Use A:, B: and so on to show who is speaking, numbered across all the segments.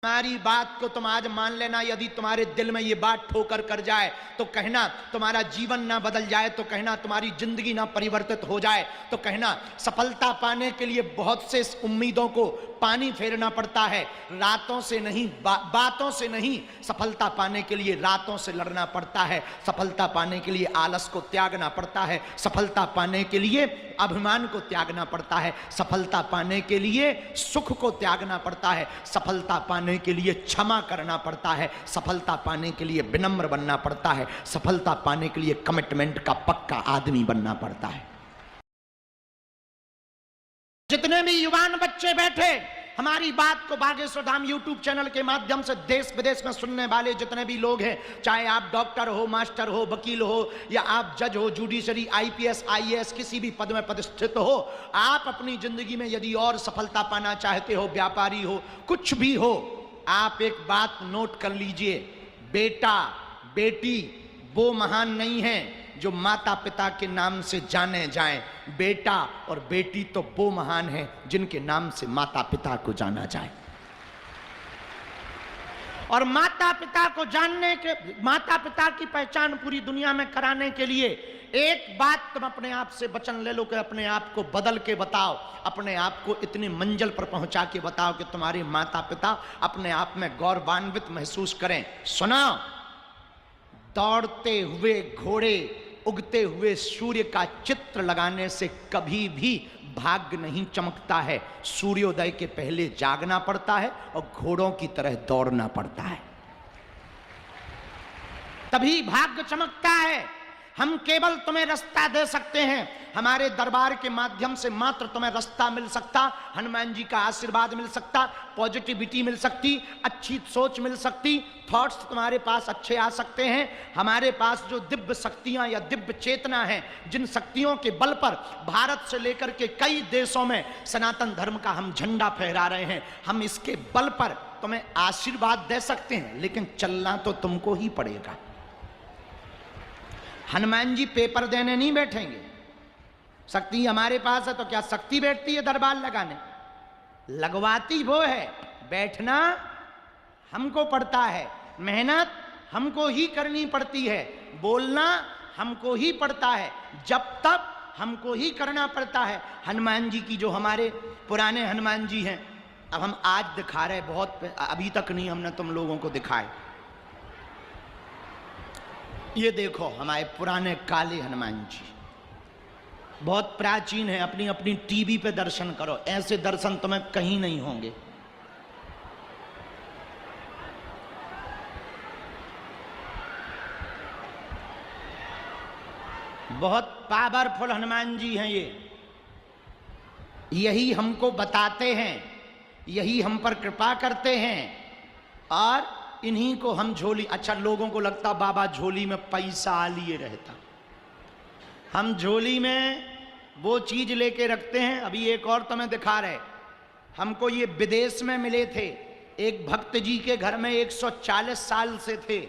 A: हमारी बात को तुम आज मान लेना। यदि तुम्हारे दिल में ये बात ठोकर कर जाए तो कहना तुम्हारा जीवन ना बदल जाए, तो कहना तुम्हारी जिंदगी ना परिवर्तित हो जाए, तो कहना सफलता पाने के लिए बहुत से उम्मीदों को पानी फेरना पड़ता है। रातों से नहीं, बातों से नहीं, सफलता पाने के लिए रातों से लड़ना पड़ता है। सफलता पाने के लिए आलस को त्यागना पड़ता है। सफलता पाने के लिए अभिमान को त्यागना पड़ता है। सफलता पाने के लिए सुख को त्यागना पड़ता है। सफलता पाने के लिए क्षमा करना पड़ता है। सफलता पाने के लिए विनम्र बनना पड़ता है। सफलता पाने के लिए कमिटमेंट का पक्का आदमी बनना पड़ता है। जितने भी युवान बच्चे बैठे हमारी बात को बागेश्वर धाम यूट्यूब चैनल के माध्यम से देश विदेश में सुनने वाले जितने भी लोग हैं, चाहे आप डॉक्टर हो, मास्टर हो, वकील हो, या आप जज हो, जुडिशरी, आईपीएस, आईएएस, किसी भी पद में प्रतिष्ठित हो, आप अपनी जिंदगी में यदि और सफलता पाना चाहते हो, व्यापारी हो, कुछ भी हो, आप एक बात नोट कर लीजिए, बेटा बेटी वो महान नहीं है जो माता पिता के नाम से जाने जाएं। बेटा और बेटी तो वो महान है जिनके नाम से माता पिता को जाना जाए। और माता पिता को जानने के, माता पिता की पहचान पूरी दुनिया में कराने के लिए एक बात तुम अपने आप से वचन ले लो कि अपने आप को बदल के बताओ, अपने आप को इतनी मंजिल पर पहुंचा के बताओ कि तुम्हारे माता पिता अपने आप में गौरवान्वित महसूस करें। सुना, दौड़ते हुए घोड़े, उगते हुए सूर्य का चित्र लगाने से कभी भी भाग्य नहीं चमकता है। सूर्योदय के पहले जागना पड़ता है और घोड़ों की तरह दौड़ना पड़ता है, तभी भाग्य चमकता है। हम केवल तुम्हें रास्ता दे सकते हैं, हमारे दरबार के माध्यम से मात्र तुम्हें रास्ता मिल सकता, हनुमान जी का आशीर्वाद मिल सकता, पॉजिटिविटी मिल सकती, अच्छी सोच मिल सकती, थॉट्स तुम्हारे पास अच्छे आ सकते हैं। हमारे पास जो दिव्य शक्तियां या दिव्य चेतना है, जिन शक्तियों के बल पर भारत से लेकर के कई देशों में सनातन धर्म का हम झंडा फहरा रहे हैं, हम इसके बल पर तुम्हें आशीर्वाद दे सकते हैं, लेकिन चलना तो तुमको ही पड़ेगा। हनुमान जी पेपर देने नहीं बैठेंगे। शक्ति हमारे पास है तो क्या शक्ति बैठती है दरबार लगाने? लगवाती वो है, बैठना हमको पड़ता है, मेहनत हमको ही करनी पड़ती है, बोलना हमको ही पड़ता है, जब तक हमको ही करना पड़ता है। हनुमान जी की जो हमारे पुराने हनुमान जी हैं, अब हम आज दिखा रहे, बहुत अभी तक नहीं हमने तुम लोगों को दिखाए। ये देखो हमारे पुराने काले हनुमान जी, बहुत प्राचीन है। अपनी अपनी टीवी पे दर्शन करो, ऐसे दर्शन तुम्हें कहीं नहीं होंगे। बहुत पावरफुल हनुमान जी हैं ये। यही हमको बताते हैं, यही हम पर कृपा करते हैं, और इन्हीं को हम झोली। अच्छा, लोगों को लगता बाबा झोली में पैसा लिए रहता, हम झोली में वो चीज लेके रखते हैं। अभी एक और तुम्हें दिखा रहे, हमको ये विदेश में मिले थे। एक भक्त जी के घर में 140 साल से थे,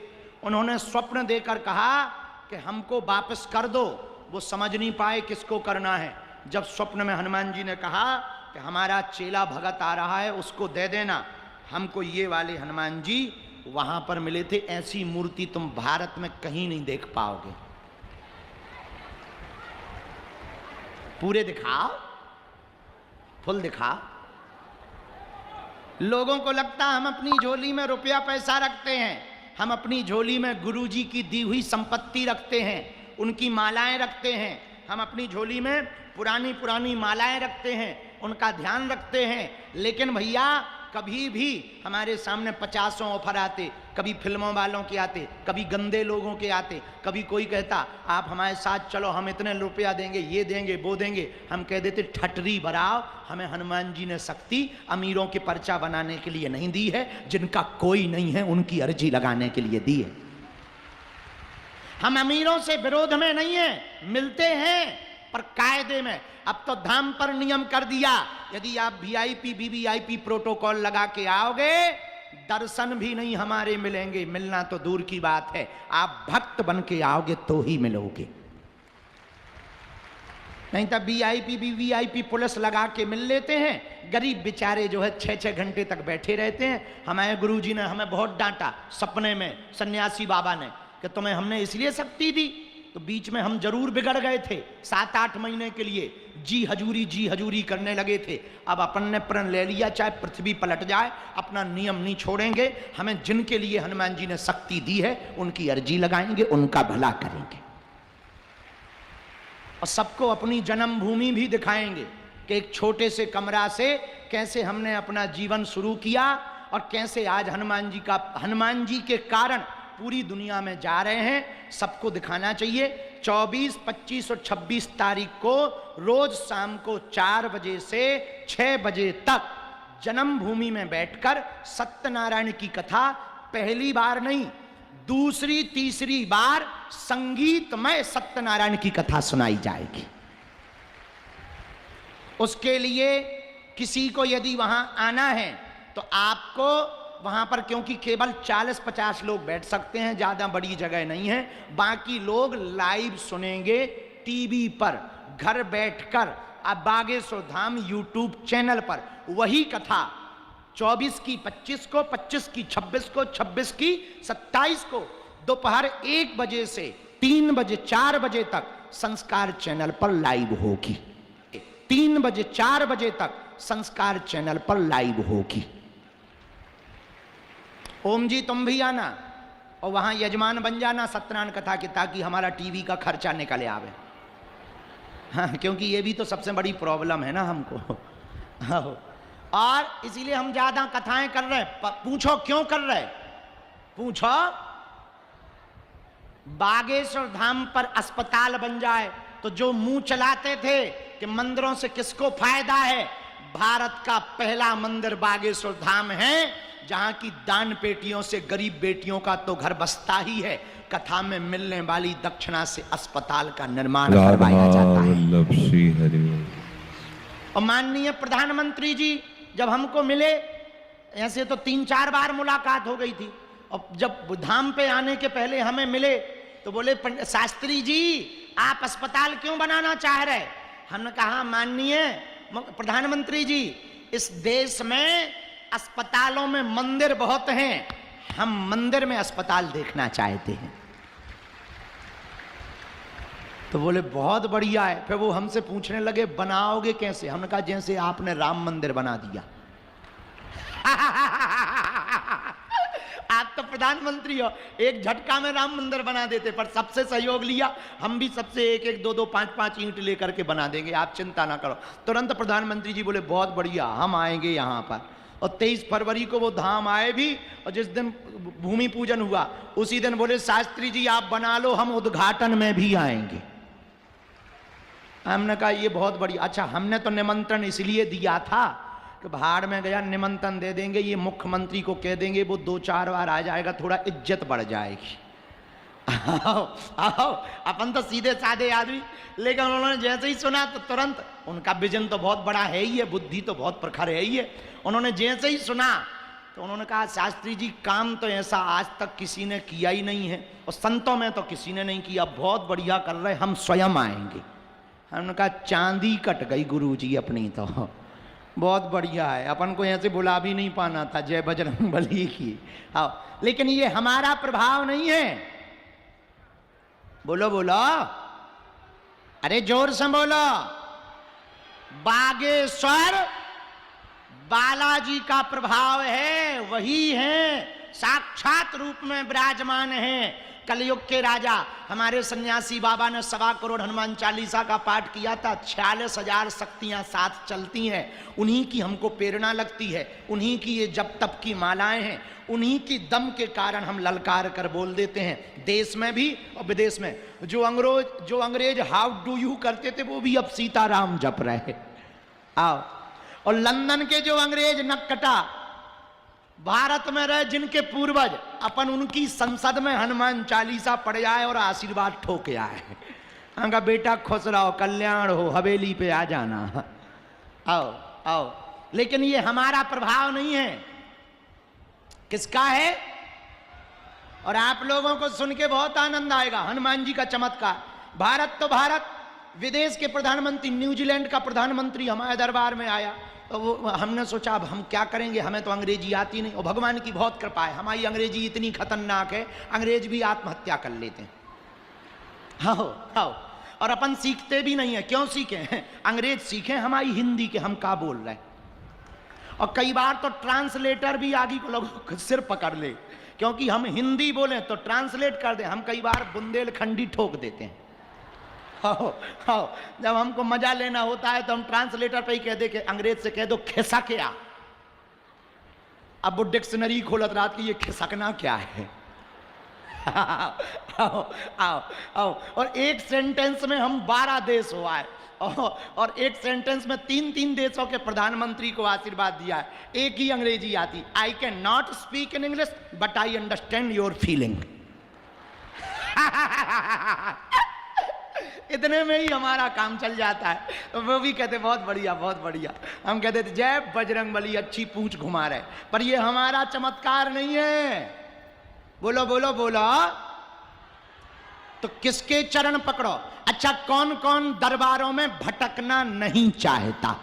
A: उन्होंने स्वप्न देकर कहा कि हमको वापस कर दो। वो समझ नहीं पाए किसको करना है। जब स्वप्न में हनुमान जी ने कहा कि हमारा चेला भगत आ रहा है, उसको दे देना, हमको ये वाले हनुमान जी वहां पर मिले थे। ऐसी मूर्ति तुम भारत में कहीं नहीं देख पाओगे। पूरे दिखाओ, फुल दिखाओ। लोगों को लगता हम अपनी झोली में रुपया पैसा रखते हैं, हम अपनी झोली में गुरुजी की दी हुई संपत्ति रखते हैं, उनकी मालाएं रखते हैं। हम अपनी झोली में पुरानी पुरानी मालाएं रखते हैं, उनका ध्यान रखते हैं। लेकिन भैया कभी भी हमारे सामने 50 ऑफर आते, कभी फिल्मों वालों के आते, कभी गंदे लोगों के आते, कभी कोई कहता आप हमारे साथ चलो, हम इतने रुपया देंगे, ये देंगे, वो देंगे। हम कह देते ठटरी भराओ, हमें हनुमान जी ने शक्ति अमीरों के पर्चा बनाने के लिए नहीं दी है, जिनका कोई नहीं है उनकी अर्जी लगाने के लिए दी है। हम अमीरों से विरोध में नहीं है, मिलते हैं पर कायदे में। अब तो धाम पर नियम कर दिया, यदि आप वीआईपी वीवीआईपी प्रोटोकॉल लगा के आओगे, दर्शन भी नहीं हमारे मिलेंगे, मिलना तो दूर की बात है, आप भक्त बन के आओगे तो ही मिलोगे। नहीं तो वीआईपी भी वीआईपी पुलिस लगा के मिल लेते हैं, गरीब बेचारे जो है 6-6 घंटे तक बैठे रहते हैं। हमारे गुरुजी ने हमें बहुत डांटा सपने में, सन्यासी बाबा ने, कि तुम्हें हमने इसलिए शक्ति दी, तो बीच में हम जरूर बिगड़ गए थे, 7-8 महीने के लिए जी हजूरी करने लगे थे। अब अपन ने प्रण ले लिया, चाहे पृथ्वी पलट जाए अपना नियम नहीं छोड़ेंगे। हमें जिनके लिए हनुमान जी ने शक्ति दी है उनकी अर्जी लगाएंगे, उनका भला करेंगे, और सबको अपनी जन्मभूमि भी दिखाएंगे कि एक छोटे से कमरा से कैसे हमने अपना जीवन शुरू किया और कैसे आज हनुमान जी के कारण पूरी दुनिया में जा रहे हैं। सबको दिखाना चाहिए। 24, 25 और 26 तारीख को रोज शाम को 4 बजे से 6 बजे तक जन्मभूमि में बैठकर सत्यनारायण की कथा पहली बार नहीं, दूसरी तीसरी बार संगीतमय सत्यनारायण की कथा सुनाई जाएगी। उसके लिए किसी को यदि वहां आना है तो आपको वहां पर, क्योंकि केवल 40-50 लोग बैठ सकते हैं, ज्यादा बड़ी जगह नहीं है, बाकी लोग लाइव सुनेंगे टीवी पर, घर बैठकर। अब बागेश्वर धाम यूट्यूब चैनल पर वही कथा 24 की 25 को, 25 की 26 को, 26 की 27 को दोपहर 1 बजे से 3 बजे 4 बजे तक संस्कार चैनल पर लाइव होगी। 3 बजे 4 बजे तक संस्कार चैनल पर लाइव होगी। ओम जी तुम भी आना और वहां यजमान बन जाना सत्यनारायण कथा के, ताकि हमारा टीवी का खर्चा निकले आवे। हाँ, क्योंकि ये भी तो सबसे बड़ी प्रॉब्लम है ना हमको। हाँ, और इसीलिए हम ज्यादा कथाएं कर रहे हैं। पूछो क्यों कर रहे? पूछो, बागेश्वर धाम पर अस्पताल बन जाए तो जो मुंह चलाते थे कि मंदिरों से किसको फायदा है, भारत का पहला मंदिर बागेश्वर धाम है, जहां की दान पेटियों से गरीब बेटियों का तो घर बसता ही है, कथा में मिलने वाली दक्षिणा से अस्पताल का निर्माण करवाया जाता है। और माननीय प्रधानमंत्री जी जब हमको मिले, ऐसे तो 3-4 बार मुलाकात हो गई थी, और जब धाम पे आने के पहले हमें मिले तो बोले, शास्त्री जी आप अस्पताल क्यों बनाना चाह रहे? हमने कहा माननीय प्रधानमंत्री जी, इस देश में अस्पतालों में मंदिर बहुत हैं, हम मंदिर में अस्पताल देखना चाहते हैं। तो बोले बहुत बढ़िया है। फिर वो हमसे पूछने लगे बनाओगे कैसे? हमने कहा जैसे आपने राम मंदिर बना दिया। आप तो प्रधानमंत्री हो, एक झटका में राम मंदिर बना देते, पर सबसे सहयोग लिया, हम भी सबसे 1-1, 2-2, 5-5 ईंट लेकर के बना देंगे, आप चिंता ना करो। तुरंत प्रधानमंत्री जी बोले बहुत बढ़िया, हम आएंगे यहाँ पर। और 23 फरवरी को वो धाम आए भी, और जिस दिन भूमि पूजन हुआ उसी दिन बोले शास्त्री जी आप बना लो, हम उद्घाटन में भी आएंगे। हमने कहा ये बहुत बढ़िया। अच्छा, हमने तो निमंत्रण इसलिए दिया था कि भाड़ में गया, निमंत्रण दे देंगे, ये मुख्यमंत्री को कह देंगे, वो 2-4 बार आ जाएगा, थोड़ा इज्जत बढ़ जाएगी। आओ आओ, अपन तो सीधे साधे आदमी, लेकिन उन्होंने जैसे ही सुना तो तुरंत, उनका विजन तो बहुत बड़ा है ही है, बुद्धि तो बहुत प्रखर है ही है। उन्होंने जैसे ही सुना तो उन्होंने कहा शास्त्री जी काम तो ऐसा आज तक किसी ने किया ही नहीं है, और संतों में तो किसी ने नहीं किया, बहुत बढ़िया कर रहे, हम स्वयं आएंगे। हमने कहा चांदी कट गई गुरुजी अपनी, तो बहुत बढ़िया है, अपन को यहाँ से बुला भी नहीं पाना था, जय बजरंग बली की। आओ, लेकिन ये हमारा प्रभाव नहीं है। बोलो बोलो, अरे जोर से बोलो। बागेश्वर बालाजी का प्रभाव है, वही है, साक्षात रूप में विराजमान है। कलयुग के राजा हमारे सन्यासी बाबा ने 1.25 करोड़ हनुमान चालीसा का पाठ किया था, 46,000 शक्तियां साथ चलती हैं, उन्हीं की हमको प्रेरणा लगती है, उन्हीं की ये जप तप की मालाएं हैं, उन्हीं की दम के कारण हम ललकार कर बोल देते हैं, देश में भी और विदेश में। जो अंग्रेज हाउ डू यू करते थे वो भी अब सीताराम जप रहे। आओ, और लंदन के जो अंग्रेज नक्कटा भारत में रहे, जिनके पूर्वज, अपन उनकी संसद में हनुमान चालीसा पढ़ जाए और आशीर्वाद ठोके आए। उनका बेटा खुश रहो, कल्याण हो, हवेली पे आ जाना। आओ आओ, लेकिन ये हमारा प्रभाव नहीं है, किसका है? और आप लोगों को सुन के बहुत आनंद आएगा हनुमान जी का चमत्कार। भारत तो भारत, विदेश के प्रधानमंत्री, न्यूजीलैंड का प्रधानमंत्री हमारे दरबार में आया, तो वो हमने सोचा अब हम क्या करेंगे, हमें तो अंग्रेजी आती नहीं, और भगवान की बहुत कृपा है, हमारी अंग्रेजी इतनी खतरनाक है, अंग्रेज भी आत्महत्या कर लेते हैं। हाँ, और अपन सीखते भी नहीं है। क्यों सीखे? अंग्रेज सीखे हमारी हिंदी के हम क्या बोल रहे हैं। और कई बार तो ट्रांसलेटर भी आगे को लोग सिर पकड़ ले, क्योंकि हम हिंदी बोले तो ट्रांसलेट कर दे। हम कई बार बुंदेलखंडी ठोक देते हैं। हाँ, जब हमको मजा लेना होता है तो हम ट्रांसलेटर पे ही कह दे कि अंग्रेज से कह दो खिसकिया। अब वो डिक्शनरी खोलत रात की, ये खिसकना क्या है। आओ आओ आओ। और एक सेंटेंस में हम 12 देश हुआ है, और एक सेंटेंस में 3-3 देशों के प्रधानमंत्री को आशीर्वाद दिया है। एक ही अंग्रेजी आती, I can not speak in English but I understand your feeling. इतने में ही हमारा काम चल जाता है। वो भी कहते बहुत बढ़िया बहुत बढ़िया। हम कहते थे जय बजरंगबली, अच्छी पूंछ घुमा रहे। पर ये हमारा चमत्कार नहीं है। बोलो बोलो बोलो। तो किसके चरण पकड़ो? अच्छा, कौन कौन दरबारों में भटकना नहीं चाहता?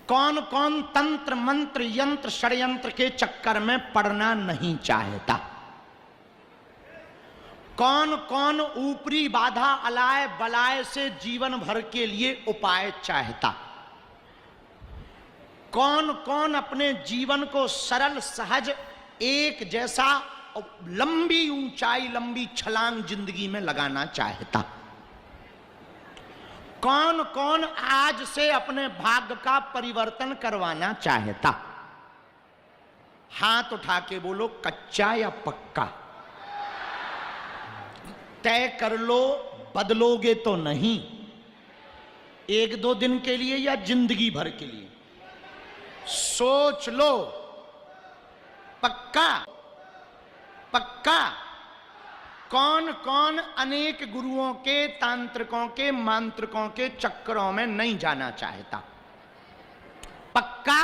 A: कौन कौन तंत्र मंत्र यंत्र षड्यंत्र के चक्कर में पड़ना नहीं चाहता? कौन कौन ऊपरी बाधा अलाय बलाय से जीवन भर के लिए उपाय चाहता? कौन कौन अपने जीवन को सरल सहज एक जैसा लंबी ऊंचाई लंबी छलांग जिंदगी में लगाना चाहता? कौन कौन आज से अपने भाग्य का परिवर्तन करवाना चाहता? हाथ उठा के बोलो, कच्चा या पक्का? तय कर लो, बदलोगे तो नहीं। 1-2 दिन के लिए या जिंदगी भर के लिए? सोच लो। पक्का पक्का? कौन कौन अनेक गुरुओं के, तांत्रिकों के, मांत्रिकों के चक्करों में नहीं जाना चाहता? पक्का?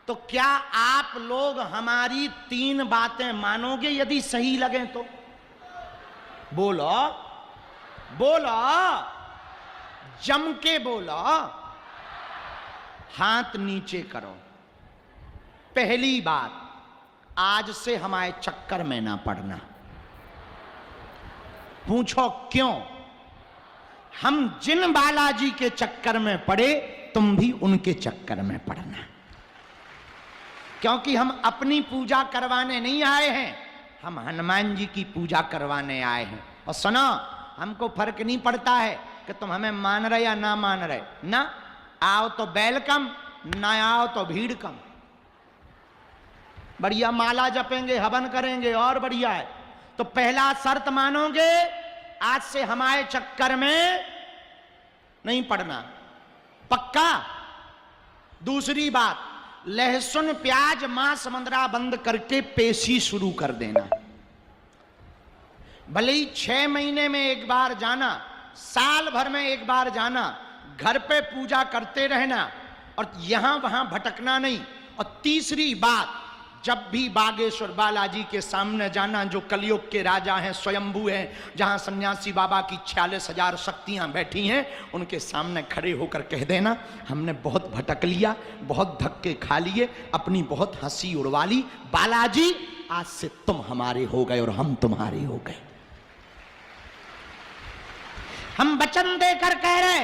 A: तो क्या आप लोग हमारी 3 बातें मानोगे यदि सही लगे तो? बोलो बोलो, जम के बोलो। हाथ नीचे करो। पहली बात, आज से हमारे चक्कर में ना पड़ना। पूछो क्यों? हम जिन बालाजी के चक्कर में पड़े, तुम भी उनके चक्कर में पड़ना। क्योंकि हम अपनी पूजा करवाने नहीं आए हैं, हम हनुमान जी की पूजा करवाने आए हैं। और सुनो, हमको फर्क नहीं पड़ता है कि तुम हमें मान रहे या ना मान रहे। ना आओ तो वेलकम, ना आओ तो भीड़ कम। बढ़िया माला जपेंगे, हवन करेंगे, और बढ़िया है। तो पहला शर्त मानोगे, आज से हमारे चक्कर में नहीं पड़ना। पक्का? दूसरी बात, लहसुन प्याज मांस मंदरा बंद करके पेशी शुरू कर देना। भले ही 6 महीने में एक बार जाना, साल भर में एक बार जाना, घर पे पूजा करते रहना और यहां वहां भटकना नहीं। और तीसरी बात, जब भी बागेश्वर बालाजी के सामने जाना, जो कलयुग के राजा हैं, स्वयंभू हैं, जहां सन्यासी बाबा की 46,000 शक्तियां बैठी हैं, उनके सामने खड़े होकर कह देना, हमने बहुत भटक लिया, बहुत धक्के खा लिए, अपनी बहुत हंसी उड़वा ली, बालाजी आज से तुम हमारे हो गए और हम तुम्हारे हो गए। हम वचन देकर कह रहे,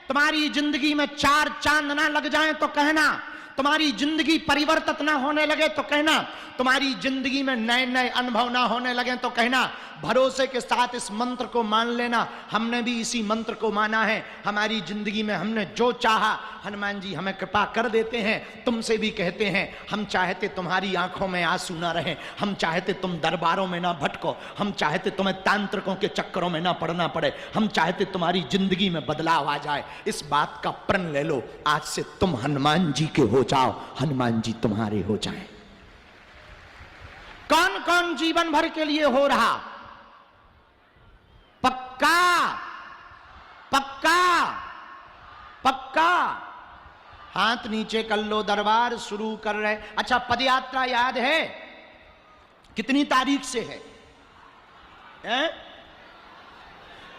A: तुम्हारी जिंदगी में 4 चांद ना लग जाएं तो कहना, तुम्हारी जिंदगी परिवर्तित ना होने लगे तो कहना, तुम्हारी जिंदगी में नए नए अनुभव ना होने लगे तो कहना। भरोसे के साथ इस मंत्र को मान लेना। हमने भी इसी मंत्र को माना है। हमारी जिंदगी में हमने जो चाहा, हनुमान जी हमें कृपा कर देते हैं। तुमसे भी कहते हैं, हम चाहते तुम्हारी आंखों में आंसू ना रहे, हम चाहते तुम दरबारों में ना भटको, हम चाहते तुम्हें तांत्रिकों के चक्करों में ना पड़ना पड़े, हम चाहते तुम्हारी जिंदगी में बदलाव आ जाए। इस बात का प्रण ले लो, आज से तुम हनुमान जी के हो जाओ, हनुमान जी तुम्हारे हो जाएं। कौन कौन जीवन भर के लिए हो रहा? पक्का पक्का पक्का? हाथ नीचे कर लो। दरबार शुरू कर रहे। अच्छा, पदयात्रा याद है कितनी तारीख से है?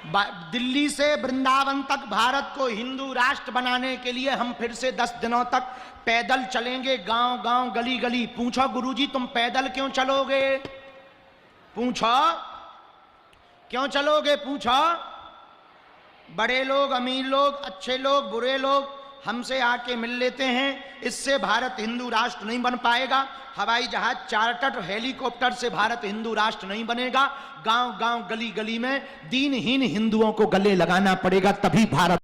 A: दिल्ली से वृंदावन तक भारत को हिंदू राष्ट्र बनाने के लिए हम फिर से 10 दिनों तक पैदल चलेंगे, गांव गांव गली गली। पूछो गुरुजी तुम पैदल क्यों चलोगे? पूछो क्यों चलोगे? पूछो। बड़े लोग, अमीर लोग, अच्छे लोग, बुरे लोग हमसे आके मिल लेते हैं। इससे भारत हिंदू राष्ट्र नहीं बन पाएगा। हवाई जहाज, चार्टर्ड हेलीकॉप्टर से भारत हिंदू राष्ट्र नहीं बनेगा। गांव गांव गली गली में दीनहीन हिंदुओं को गले लगाना पड़ेगा, तभी भारत